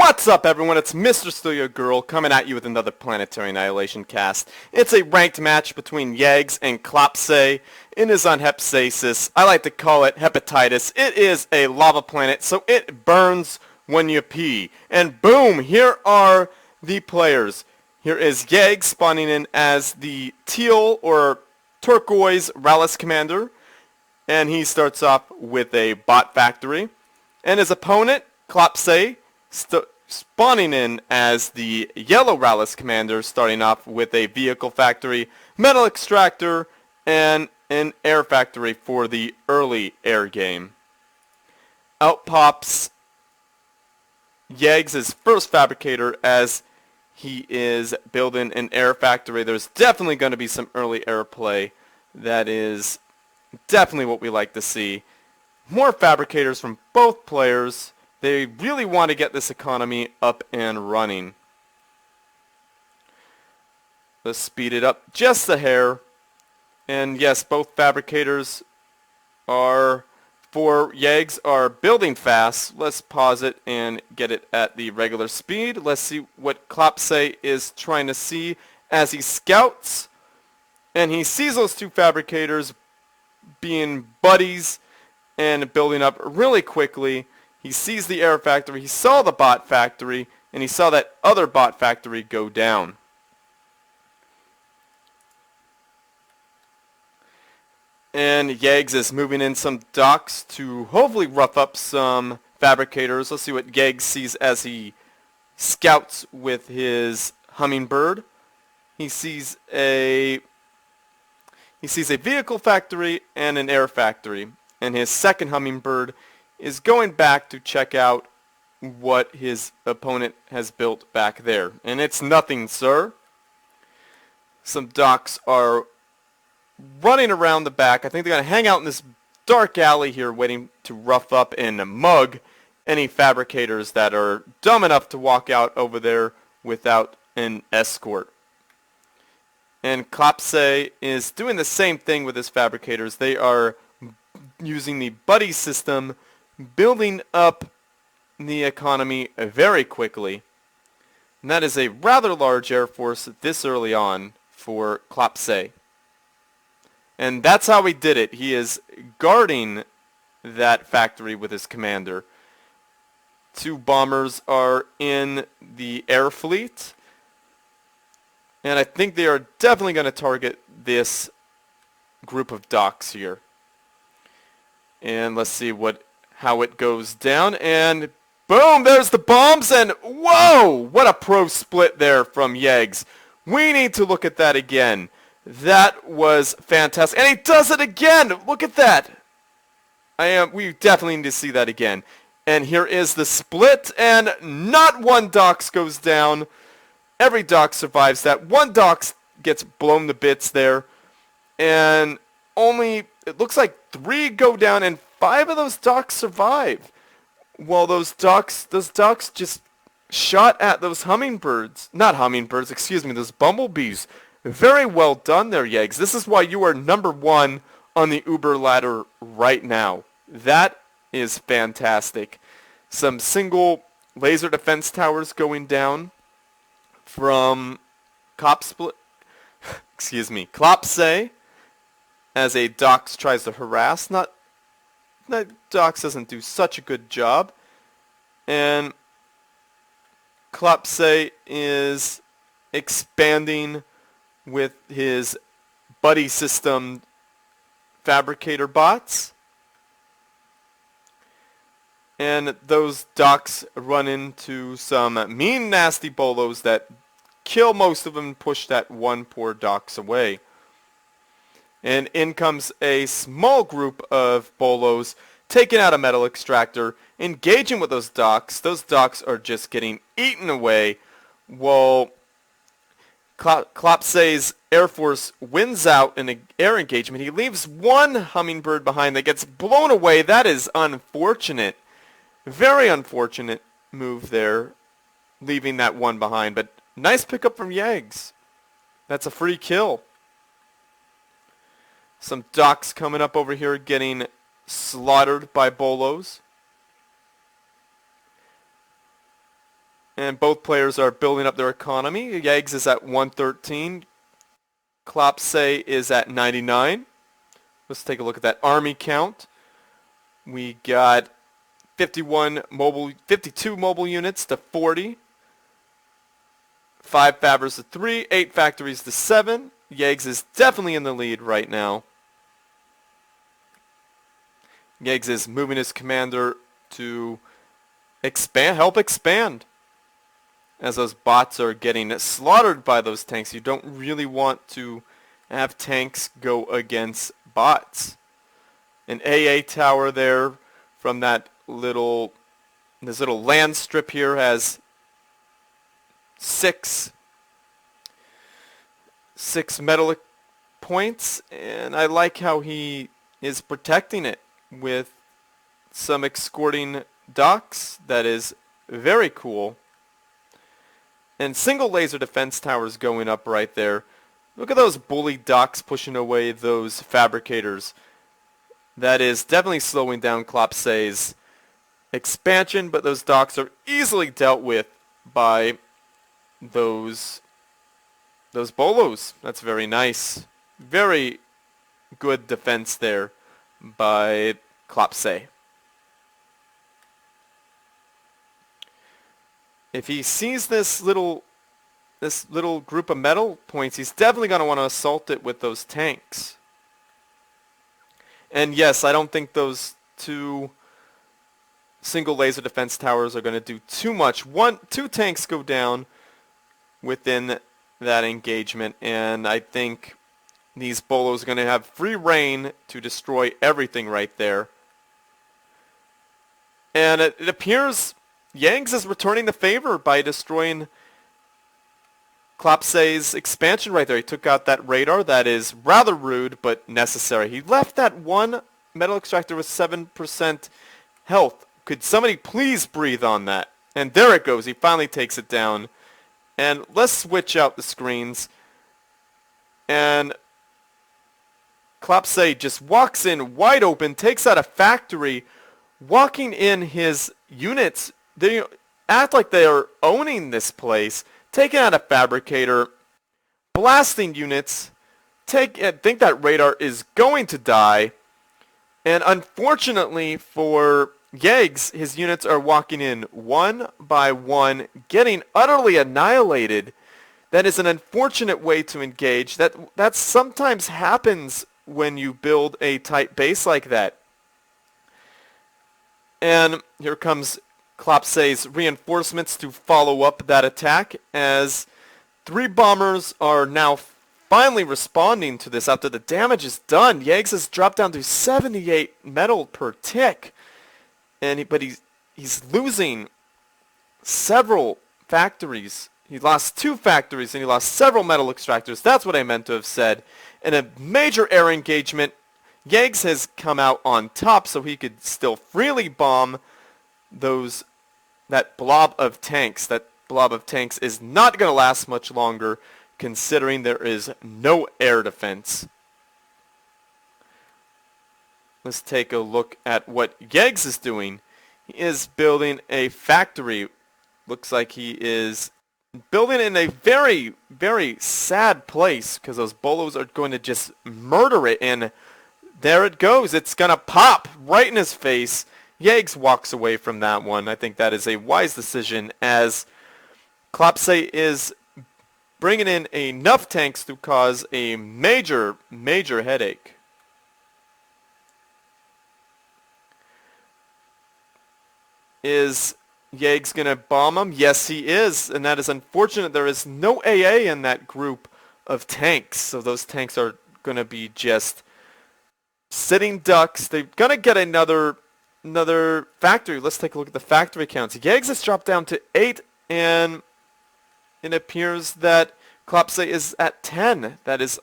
What's up, everyone? It's Mr.StealUrGurl coming at you with another Planetary Annihilation cast. It's a ranked match between yaegz and Clopsey. It is on Hephaestus. I like to call it hepatitis. It is a lava planet, so it burns when you pee. And boom, here are the players. Here is yaegz spawning in as the teal or turquoise Rallus commander. And he starts off with a bot factory. And his opponent, Clopsey, spawning in as the yellow Rallus commander, starting off with a vehicle factory, metal extractor, and an air factory for the early air game. Out pops yaegz' first fabricator as he is building an air factory. There's definitely going to be some early air play. That is definitely what we like to see. More fabricators from both players. They really want to get this economy up and running. Let's speed it up just a hair. And yes, both fabricators for yaegz are building fast. Let's pause it and get it at the regular speed. Let's see what Clopsey is trying to see as he scouts. And he sees those two fabricators being buddies and building up really quickly. He sees the air factory, he saw the bot factory, and he saw that other bot factory go down. And yaegz is moving in some docks to hopefully rough up some fabricators. Let's see what yaegz sees as he scouts with his hummingbird. He sees a vehicle factory and an air factory. And his second hummingbird is going back to check out what his opponent has built back there. And it's nothing, sir. Some docks are running around the back. I think they're going to hang out in this dark alley here waiting to rough up and mug any fabricators that are dumb enough to walk out over there without an escort. And Clopsey is doing the same thing with his fabricators. They are using the buddy system, building up the economy very quickly. And that is a rather large air force this early on for Clopsey. And that's how he did it. He is guarding that factory with his commander. Two bombers are in the air fleet. And I think they are definitely going to target this group of docks here. And let's see how it goes down. And boom, there's the bombs. And whoa, what a pro split there from yaegz. We need to look at that again. That was fantastic. And he does it again. Look at that. We definitely need to see that again. And here is the split. And not one docks goes down. Every dock survives that. One dock gets blown to bits there. And only, it looks like 3 go down, and 5 of those docks survive. Well, those docks just shot at those hummingbirds. Not hummingbirds, excuse me, those bumblebees. Very well done there, yaegz. This is why you are number 1 on the Uber ladder right now. That is fantastic. Some single laser defense towers going down from Clopsey, as a Dox tries to harass. Dox doesn't do such a good job. And Clopsey is expanding with his buddy system fabricator bots. And those docks run into some mean, nasty bolos that kill most of them and push that one poor docks away. And in comes a small group of bolos taking out a metal extractor, engaging with those docks. Those docks are just getting eaten away while Clopsey's Air Force wins out in an air engagement. He leaves one hummingbird behind that gets blown away. That is unfortunate. Very unfortunate move there, leaving that one behind. But nice pickup from yaegz. That's a free kill. Some docks coming up over here getting slaughtered by bolos. And both players are building up their economy. yaegz is at 113. Clopsey is at 99. Let's take a look at that army count. We got 52 mobile units to 40. 5 fabbers to 3, 8 factories to 7. yaegz is definitely in the lead right now. yaegz is moving his commander to help expand. As those bots are getting slaughtered by those tanks, you don't really want to have tanks go against bots. An AA tower there from this little land strip here has six metal points, and I like how he is protecting it with some escorting docks. That is very cool. And single laser defense towers going up right there. Look at those bully docks pushing away those fabricators. That is definitely slowing down Clopsey's expansion, but those docks are easily dealt with by those bolos. That's very nice. Very good defense there by Clopsey. If he sees this little group of metal points, he's definitely going to want to assault it with those tanks. And yes, I don't think those 2 single laser defense towers are going to do too much. 2 tanks go down within that engagement, and I think these bolos are going to have free reign to destroy everything right there. And it appears yaegz is returning the favor by destroying Clopsey's expansion right there. He took out that radar. That is rather rude, but necessary. He left that one metal extractor with 7% health. Could somebody please breathe on that? And there it goes. He finally takes it down. And let's switch out the screens. And Clopsey just walks in wide open, takes out a factory, walking in his units. They act like they are owning this place, taking out a fabricator, blasting units, think that radar is going to die, and unfortunately for yaegz, his units are walking in one by one, getting utterly annihilated. That is an unfortunate way to engage. That sometimes happens when you build a tight base like that. And here comes Clopsey's reinforcements to follow up that attack, as 3 bombers are now finally responding to this after the damage is done. yaegz has dropped down to 78 metal per tick, but he's losing several factories. He lost 2 factories and he lost several metal extractors. That's what I meant to have said. In a major air engagement, yaegz has come out on top, so he could still freely bomb that blob of tanks. That blob of tanks is not going to last much longer, considering there is no air defense. Let's take a look at what yaegz is doing. He is building a factory. Looks like he is building in a very, very sad place, because those bolos are going to just murder it, and there it goes. It's going to pop right in his face. yaegz walks away from that one. I think that is a wise decision, as Clopsey is bringing in enough tanks to cause a major, major headache. Is yaegz going to bomb him? Yes, he is, and that is unfortunate. There is no AA in that group of tanks, so those tanks are going to be just sitting ducks. They're going to get another factory. Let's take a look at the factory counts. yaegz has dropped down to 8, and it appears that Clopsey is at 10. That is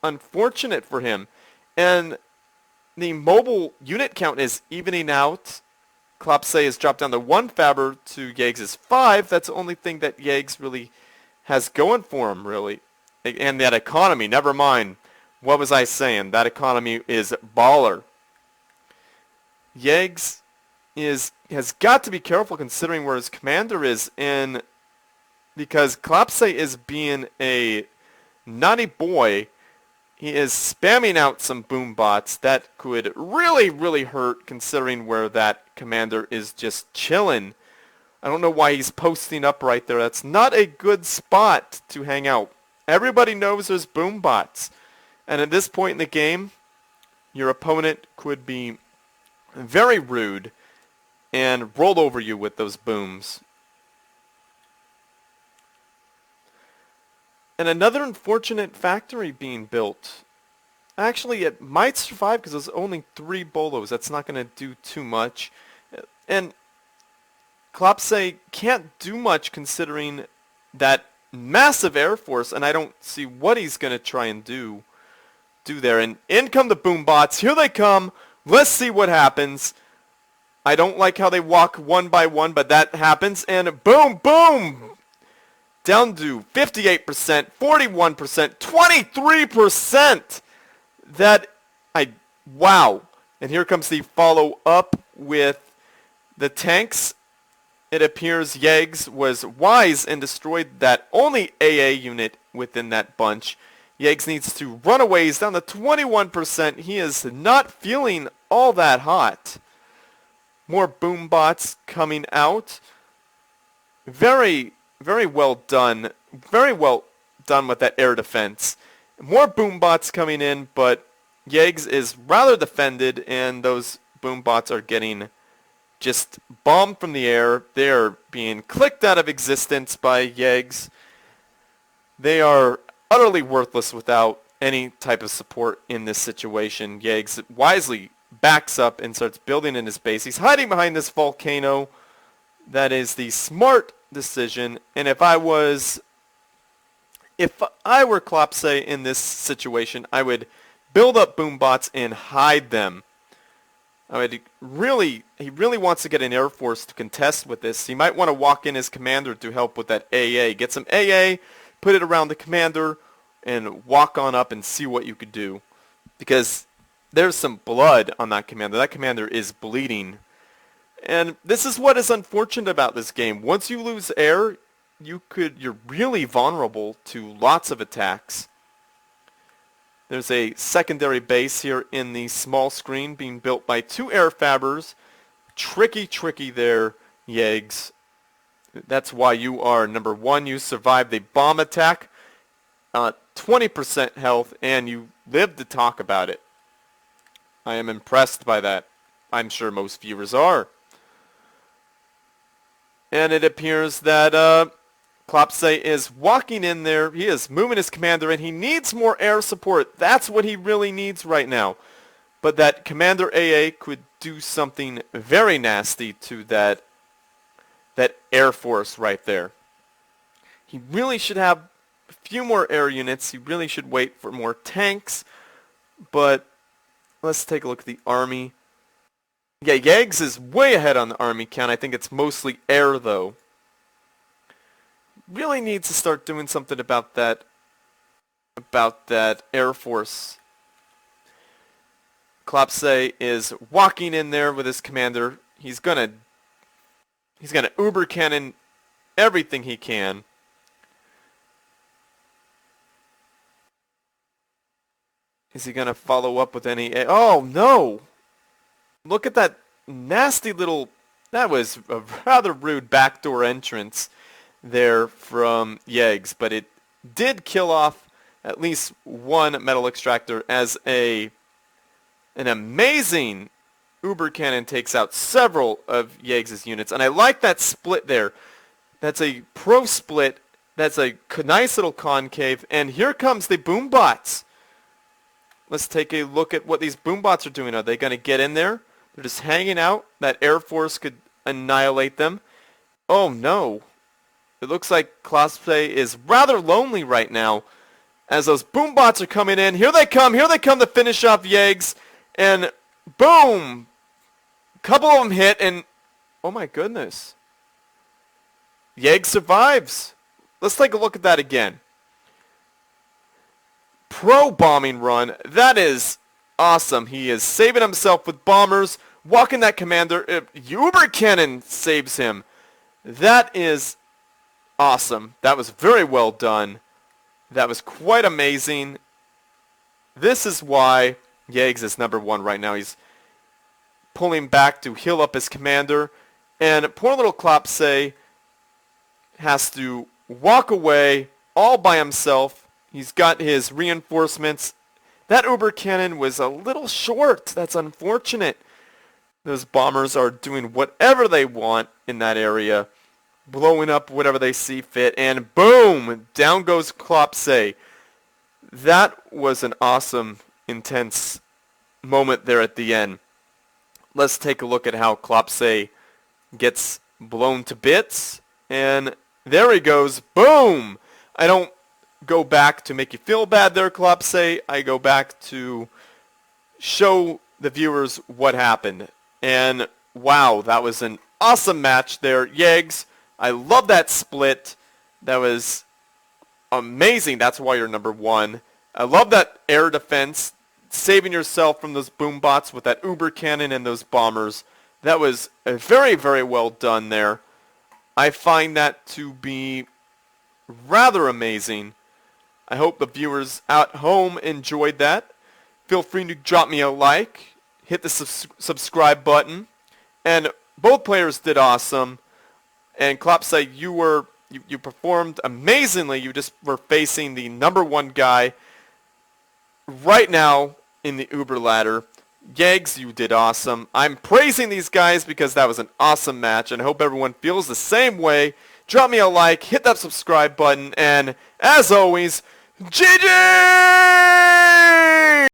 unfortunate for him. And the mobile unit count is evening out. Clopsey has dropped down to 1 fabber to yaegz's 5. That's the only thing that yaegz really has going for him, really. And that economy, never mind. What was I saying? That economy is baller. yaegz has got to be careful, considering where his commander is, and because Clopsey is being a naughty boy. He is spamming out some boom bots that could really, really hurt considering where that commander is just chilling. I don't know why he's posting up right there. That's not a good spot to hang out. Everybody knows there's boom bots. And at this point in the game, your opponent could be very rude and roll over you with those booms. And another unfortunate factory being built. Actually, it might survive because there's only 3 bolos. That's not going to do too much. And Clopsey can't do much considering that massive air force, and I don't see what he's going to try and do there. And in come the boom bots. Here they come. Let's see what happens. I don't like how they walk one by one, but that happens. And boom, boom! Down to 58%, 41%, 23%! Wow. And here comes the follow-up with the tanks. It appears yaegz was wise and destroyed that only AA unit within that bunch. yaegz needs to run away. He's down to 21%. He is not feeling all that hot. More boom bots coming out. Very, very well done. Very well done with that air defense. More boom bots coming in, but yaegz is rather defended, and those boom bots are getting just bombed from the air. They are being clicked out of existence by yaegz. They are utterly worthless without any type of support in this situation. yaegz wisely backs up and starts building in his base. He's hiding behind this volcano. That is the smart decision. And if I were Clopsey in this situation, I would build up boom bots and hide them. He really wants to get an air force to contest with this. He might want to walk in his commander to help with that AA. Get some AA, put it around the commander, and walk on up and see what you could do. Because there's some blood on that commander. That commander is bleeding. And this is what is unfortunate about this game. Once you lose air, you're really vulnerable to lots of attacks. There's a secondary base here in the small screen being built by 2 air fabbers. Tricky there, yaegz. That's why you are number 1. You survived the bomb attack. 20% health, and you lived to talk about it. I am impressed by that. I'm sure most viewers are. And it appears that Clopsey is walking in there. He is moving his commander, and he needs more air support. That's what he really needs right now. But that commander AA could do something very nasty to that air force right there. He really should have a few more air units. He really should wait for more tanks. But let's take a look at the army. Yeah, yaegz is way ahead on the army count. I think it's mostly air, though. Really needs to start doing something about that air force. Clopsey is walking in there with his commander. He's gonna uber cannon everything he can. Is he gonna follow up with any? Oh no! Look at that nasty little. That was a rather rude backdoor entrance there from yaegz, but it did kill off at least one metal extractor as an amazing uber cannon takes out several of yaegz's units. And I like that split there. That's a pro split. That's a nice little concave. And here comes the boom bots. Let's take a look at what these boom bots are doing. Are they going to get in there? They're just hanging out. That air force could annihilate them. Oh no. It looks like Clopsey is rather lonely right now as those boom bots are coming in. Here they come to finish off yaegz. And boom! A couple of them hit and oh my goodness. yaegz survives. Let's take a look at that again. Pro bombing run. That is awesome. He is saving himself with bombers. Walking that commander. Uber cannon saves him. That is awesome. That was very well done. That was quite amazing. This is why yaegz is number 1 right now. He's pulling back to heal up his commander. And poor little Clopsey has to walk away all by himself. He's got his reinforcements. That Uber cannon was a little short. That's unfortunate. Those bombers are doing whatever they want in that area, blowing up whatever they see fit, and boom! Down goes Clopsey. That was an awesome, intense moment there at the end. Let's take a look at how Clopsey gets blown to bits, and there he goes. Boom! I don't go back to make you feel bad there, Clopsey. I go back to show the viewers what happened. And wow, that was an awesome match there. yaegz, I love that split. That was amazing. That's why you're number 1. I love that air defense, saving yourself from those boom bots with that Uber cannon and those bombers. That was very, very well done there. I find that to be rather amazing. I hope the viewers at home enjoyed that. Feel free to drop me a like, hit the subscribe button, and both players did awesome. And Clopsey, you performed amazingly. You just were facing the number 1 guy right now in the Uber ladder. yaegz, you did awesome. I'm praising these guys because that was an awesome match, and I hope everyone feels the same way. Drop me a like, hit that subscribe button, and as always, GG!